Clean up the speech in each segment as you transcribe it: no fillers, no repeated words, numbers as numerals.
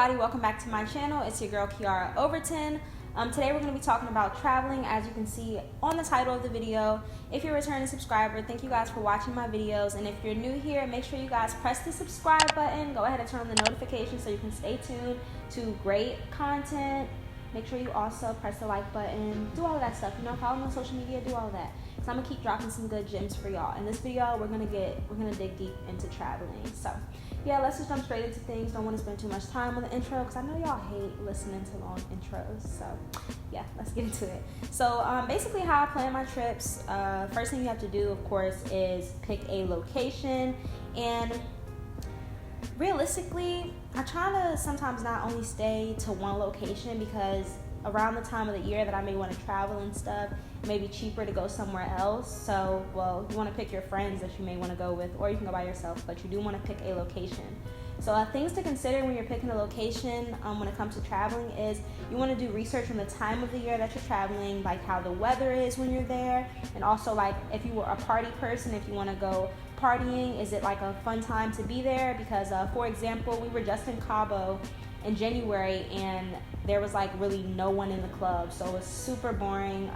everybody, welcome back to my channel. It's your girl Kiara Overton. Today we're going to be talking about traveling, as you can see on the title of the video. If you're a returning subscriber, thank you guys for watching my videos, and if you're new here, make sure you guys press the subscribe button. Go ahead and turn on the notifications so you can stay tuned to great content. Make sure you also press the like button, do all of that stuff, follow me on social media, do all of that. So I'm gonna keep dropping some good gems for y'all. In this video, we're gonna dig deep into traveling. So yeah, let's just jump straight into things. Don't want to spend too much time on the intro because I know y'all hate listening to long intros. So yeah, let's get into it. So basically how I plan my trips, first thing you have to do, of course, is pick a location. And realistically, I try to sometimes not only stay to one location, because around the time of the year that I may want to travel and stuff, it may be cheaper to go somewhere else. So, well, you want to pick your friends that you may want to go with, or you can go by yourself, but you do want to pick a location. So things to consider when you're picking a location when it comes to traveling is you want to do research on the time of the year that you're traveling, like how the weather is when you're there, and also like if you were a party person, if you want to go partying, is it like a fun time to be there? Because for example, we were just in Cabo in January and there was like really no one in the club, so it was super boring.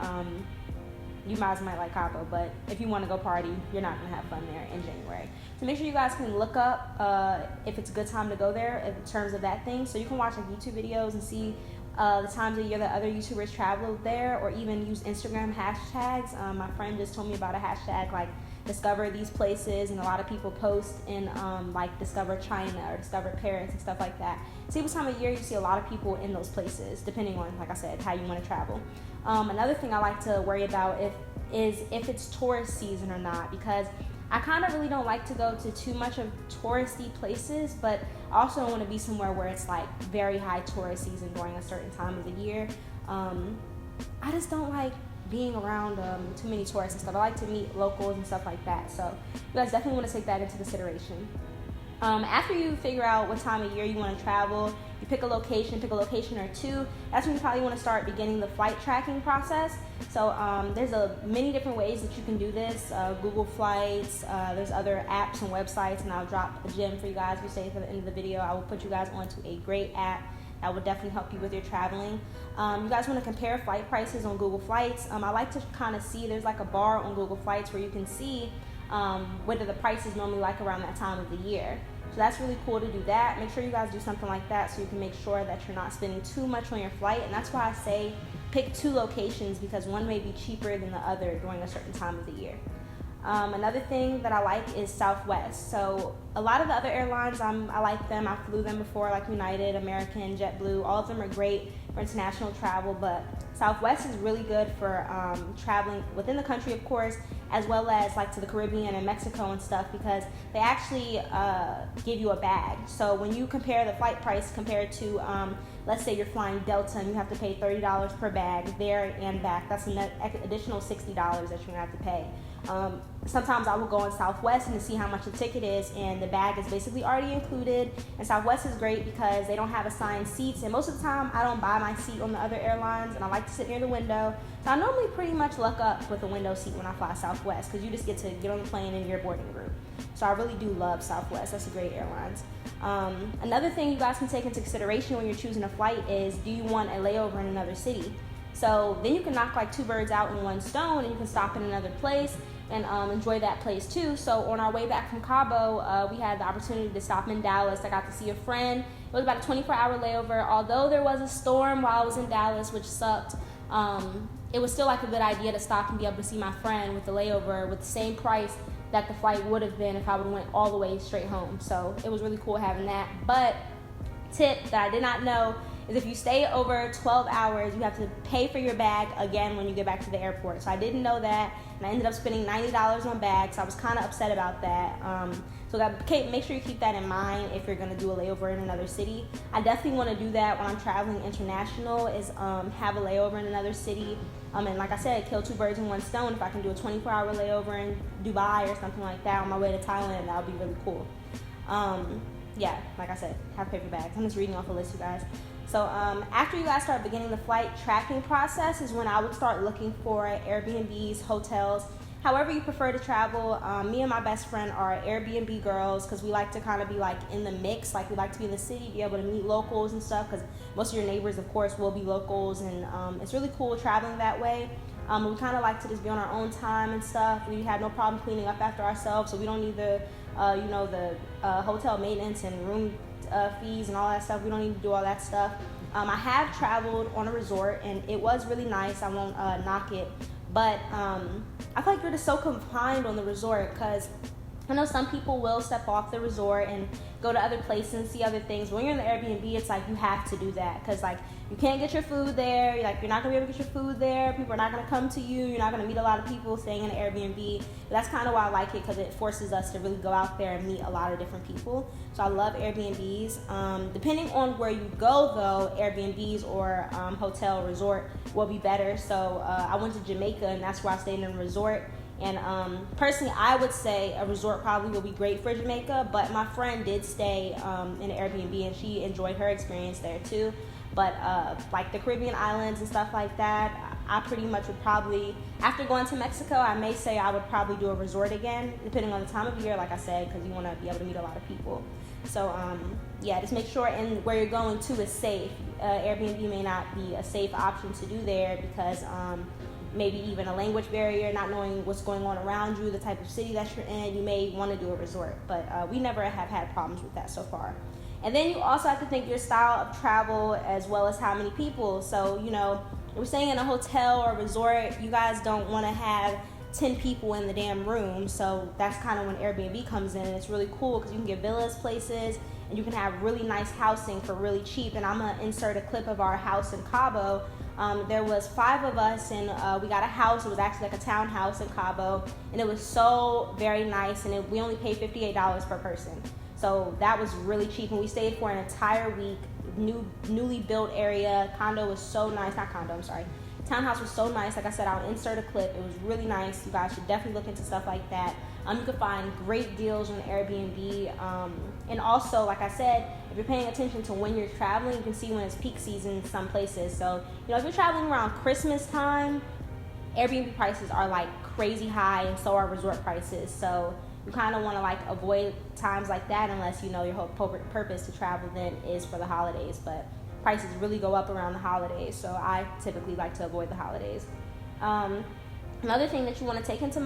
You guys might like Cabo, but if you want to go party, you're not going to have fun there in January. So make sure you guys can look up if it's a good time to go there in terms of that thing. So you can watch like YouTube videos and see the times of the year that other YouTubers traveled there, or even use Instagram hashtags. My friend just told me about a hashtag like discover these places, and a lot of people post in like discover China or discover Paris and stuff like that. See what time of year you see a lot of people in those places, depending on, like I said, how you want to travel. Another thing I like to worry about is if it's tourist season or not, because I kind of really don't like to go to too much of touristy places, but I also don't want to be somewhere where it's like very high tourist season during a certain time of the year. I just don't like being around too many tourists and stuff. I like to meet locals and stuff like that. So you guys definitely want to take that into consideration. After you figure out what time of year you want to travel, you pick a location or two. That's when you probably want to start beginning the flight tracking process. So there's many different ways that you can do this. Google Flights, there's other apps and websites, and I'll drop a gem for you guys. If you stay for the end of the video, I will put you guys onto a great app that will definitely help you with your traveling. You guys want to compare flight prices on Google Flights. I like to kind of see, there's like a bar on Google Flights where you can see what are the prices normally like around that time of the year. So that's really cool to do that. Make sure you guys do something like that so you can make sure that you're not spending too much on your flight. And that's why I say pick two locations, because one may be cheaper than the other during a certain time of the year. Another thing that I like is Southwest. So a lot of the other airlines, I like them. I flew them before, like United, American, JetBlue. All of them are great for international travel, but Southwest is really good for traveling within the country, of course, as well as like to the Caribbean and Mexico and stuff, because they actually give you a bag. So when you compare the flight price compared to, let's say you're flying Delta and you have to pay $30 per bag there and back, that's an additional $60 that you're gonna have to pay. Sometimes I will go on Southwest and to see how much the ticket is, and the bag is basically already included. And Southwest is great because they don't have assigned seats, and most of the time I don't buy my seat on the other airlines, and I like to sit near the window. So I normally pretty much luck up with a window seat when I fly Southwest, because you just get to get on the plane in your boarding group. So I really do love Southwest. That's a great airlines. Another thing you guys can take into consideration when you're choosing a flight is, do you want a layover in another city? So then you can knock like two birds out in one stone, and you can stop in another place and enjoy that place too. So on our way back from Cabo, we had the opportunity to stop in Dallas. I got to see a friend. It was about a 24-hour layover. Although there was a storm while I was in Dallas, which sucked, it was still like a good idea to stop and be able to see my friend with the layover with the same price that the flight would have been if I would have went all the way straight home. So it was really cool having that. But tip that I did not know is if you stay over 12 hours, you have to pay for your bag again when you get back to the airport. So I didn't know that, and I ended up spending $90 on bags. So I was kind of upset about that. So make sure you keep that in mind if you're going to do a layover in another city. I definitely want to do that when I'm traveling international, is have a layover in another city. And like I said, kill two birds in one stone. If I can do a 24-hour layover in Dubai or something like that on my way to Thailand, that would be really cool. Yeah, like I said, have paper bags. I'm just reading off a list, you guys. So after you guys start beginning the flight tracking process is when I would start looking for Airbnbs, hotels, however you prefer to travel. Me and my best friend are Airbnb girls because we like to kind of be like in the mix. Like we like to be in the city, be able to meet locals and stuff because most of your neighbors, of course, will be locals, and it's really cool traveling that way. We kind of like to just be on our own time and stuff. We have no problem cleaning up after ourselves, so we don't need the hotel maintenance and room fees and all that stuff. We don't need to do all that stuff. I have traveled on a resort and it was really nice. I won't knock it, but I feel like you're just so confined on the resort because I know some people will step off the resort and go to other places and see other things. When you're in the Airbnb, it's like you have to do that because like you can't get your food there. You're not gonna be able to get your food there. People are not gonna come to you. You're not gonna meet a lot of people staying in an Airbnb. That's kind of why I like it because it forces us to really go out there and meet a lot of different people. So I love Airbnbs. Depending on where you go though, Airbnbs or hotel resort will be better. So I went to Jamaica and that's where I stayed in a resort. And personally, I would say a resort probably will be great for Jamaica, but my friend did stay in an Airbnb and she enjoyed her experience there too. But like the Caribbean islands and stuff like that, I pretty much would probably, after going to Mexico, I may say I would probably do a resort again, depending on the time of year, like I said, because you want to be able to meet a lot of people. So yeah, just make sure and where you're going to is safe. Airbnb may not be a safe option to do there because maybe even a language barrier, not knowing what's going on around you, the type of city that you're in, you may want to do a resort. But we never have had problems with that so far. And then you also have to think your style of travel as well as how many people. So, if we're staying in a hotel or a resort, you guys don't want to have 10 people in the damn room. So that's kind of when Airbnb comes in, and it's really cool because you can get villas places and you can have really nice housing for really cheap. And I'm going to insert a clip of our house in Cabo. There was 5 of us and we got a house. It was actually like a townhouse in Cabo, and it was so very nice, and we only paid $58 per person. So that was really cheap, and we stayed for an entire week. Newly built area. Condo was so nice. Not condo, I'm sorry. Townhouse was so nice. Like I said, I'll insert a clip. It was really nice. You guys should definitely look into stuff like that. You can find great deals on Airbnb. And also, like I said, if you're paying attention to when you're traveling, you can see when it's peak season in some places. So, if you're traveling around Christmas time, Airbnb prices are like crazy high, and so are resort prices. So you kind of want to like avoid times like that unless your whole purpose to travel then is for the holidays. But prices really go up around the holidays, so I typically like to avoid the holidays. Another thing that you want to take into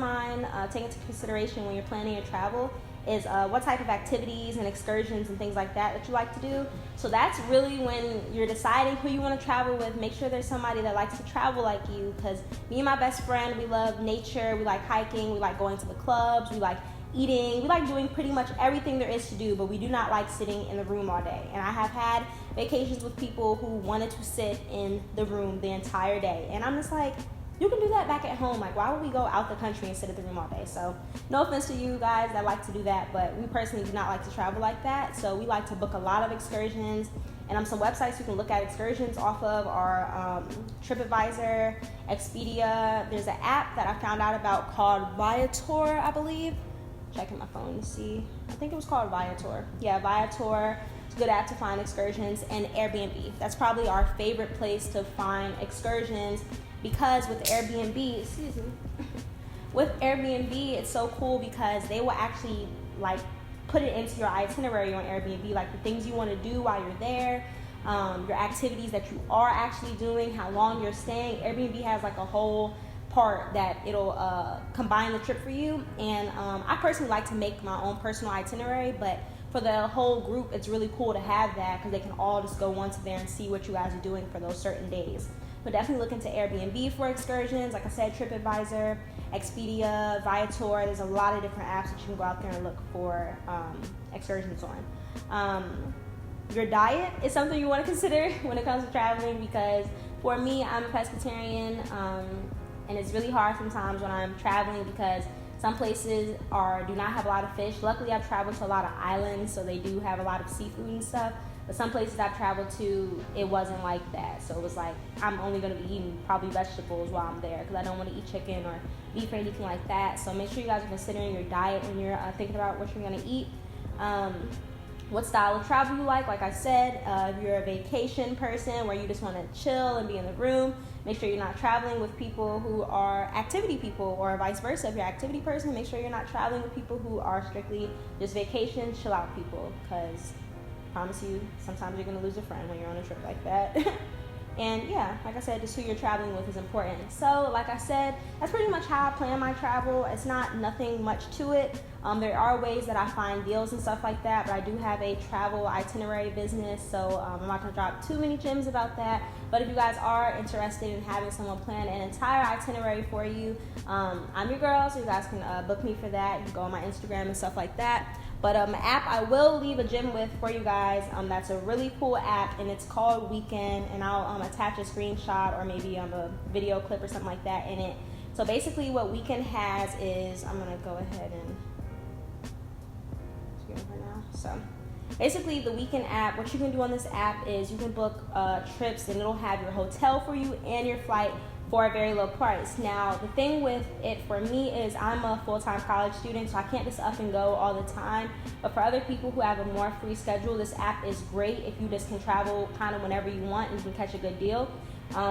consideration when you're planning your travel is what type of activities and excursions and things like that you like to do. So that's really when you're deciding who you want to travel with. Make sure there's somebody that likes to travel like you, because me and my best friend, we love nature, we like hiking, we like going to the clubs, we like eating, we like doing pretty much everything there is to do, but we do not like sitting in the room all day. And I have had vacations with people who wanted to sit in the room the entire day, and I'm just like, you can do that back at home. Like, why would we go out the country and sit at the room all day? So no offense to you guys that like to do that, but we personally do not like to travel like that. So we like to book a lot of excursions, and some websites you can look at excursions off of are TripAdvisor, Expedia. There's an app that I found out about called Viator, I believe. Checking my phone to see. I think it was called Viator. Yeah, Viator. It's a good app to find excursions. And Airbnb. That's probably our favorite place to find excursions, because with Airbnb, with Airbnb, it's so cool because they will actually like put it into your itinerary on Airbnb, like the things you want to do while you're there, your activities that you are actually doing, how long you're staying. Airbnb has like a whole part that it'll combine the trip for you. And I personally like to make my own personal itinerary, but for the whole group, it's really cool to have that because they can all just go once there and see what you guys are doing for those certain days. But definitely look into Airbnb for excursions. Like I said, TripAdvisor, Expedia, Viator. There's a lot of different apps that you can go out there and look for excursions on. Your diet is something you want to consider when it comes to traveling, because for me, I'm a pescatarian, and it's really hard sometimes when I'm traveling because some places do not have a lot of fish. Luckily, I've traveled to a lot of islands, so they do have a lot of seafood and stuff. But some places I've traveled to, it wasn't like that. So it was like, I'm only going to be eating probably vegetables while I'm there because I don't want to eat chicken or beef or anything like that. So make sure you guys are considering your diet when you're thinking about what you're going to eat. what style of travel you like. Like I said, if you're a vacation person where you just want to chill and be in the room, make sure you're not traveling with people who are activity people, or vice versa. If you're an activity person, make sure you're not traveling with people who are strictly just vacation, chill out people, because I promise you, sometimes you're going to lose a friend when you're on a trip like that. And yeah, like I said, just who you're traveling with is important. So like I said, that's pretty much how I plan my travel. It's not nothing much to it. There are ways that I find deals and stuff like that, but I do have a travel itinerary business, so I'm not going to drop too many gems about that. But if you guys are interested in having someone plan an entire itinerary for you, I'm your girl, so you guys can book me for that. You can go on my Instagram and stuff like that. But an app I will leave a gem with for you guys, that's a really cool app, and it's called Weekend, and I'll attach a screenshot or maybe a video clip or something like that in it. So basically what Weekend has is, I'm going to go ahead and now. So basically the Weekend app, what you can do on this app is you can book trips, and it'll have your hotel for you and your flight for a very low price. Now, the thing with it for me is I'm a full-time college student, so I can't just up and go all the time. But for other people who have a more free schedule, this app is great if you just can travel kind of whenever you want and you can catch a good deal.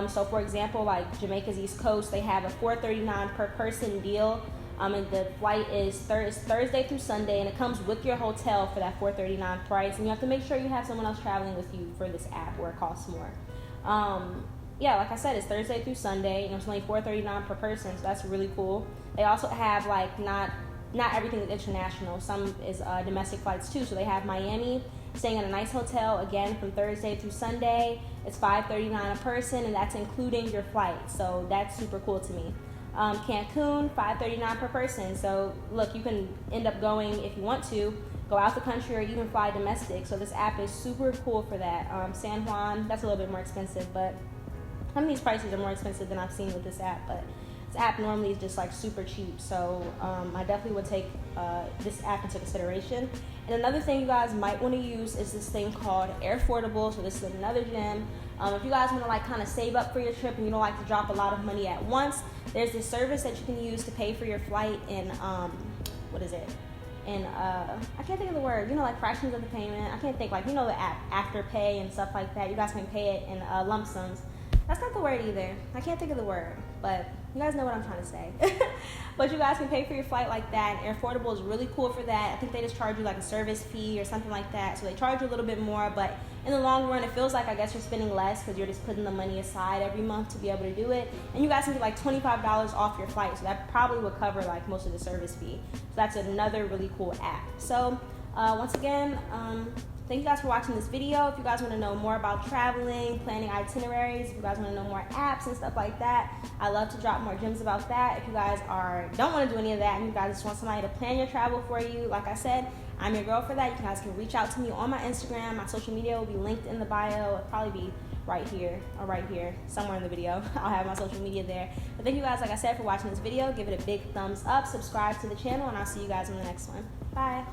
So for example, like Jamaica's East Coast, they have a $4.39 per person deal. And the flight is Thursday through Sunday, and it comes with your hotel for that $4.39 price. And you have to make sure you have someone else traveling with you for this app, where it costs more. Yeah, like I said, it's Thursday through Sunday, and it's only $4.39 per person, so that's really cool. They also have like not everything is international. Some is domestic flights too. So they have Miami, staying in a nice hotel again from Thursday through Sunday. It's $5.39 a person, and that's including your flight. So that's super cool to me. Cancun, $5.39 per person. So look, you can end up going, if you want to, go out the country or even fly domestic. So this app is super cool for that. San Juan, that's a little bit more expensive, but some of these prices are more expensive than I've seen with this app. But this app normally is just like super cheap. So I definitely would take this app into consideration. And another thing you guys might want to use is this thing called Affordable. So this is another gem. If you guys want to like kind of save up for your trip and you don't like to drop a lot of money at once, there's this service that you can use to pay for your flight in, what is it? And I can't think of the word, like fractions of the payment. I can't think, like, the app Afterpay and stuff like that. You guys can pay it in lump sums. That's not the word either. I can't think of the word, but you guys know what I'm trying to say. But you guys can pay for your flight like that, and Affordable is really cool for that. I think they just charge you like a service fee or something like that. So they charge you a little bit more, but in the long run, it feels like, I guess, you're spending less because you're just putting the money aside every month to be able to do it. And you guys can get like $25 off your flight, so that probably would cover like most of the service fee. So that's another really cool app. So once again, thank you guys for watching this video. If you guys want to know more about traveling, planning itineraries, if you guys want to know more apps and stuff like that, I love to drop more gems about that. If you guys don't want to do any of that and you guys just want somebody to plan your travel for you, like I said, I'm your girl for that. You guys can reach out to me on my Instagram. My social media will be linked in the bio. It'll probably be right here or right here, somewhere in the video. I'll have my social media there. But thank you guys, like I said, for watching this video. Give it a big thumbs up, subscribe to the channel, and I'll see you guys in the next one. Bye.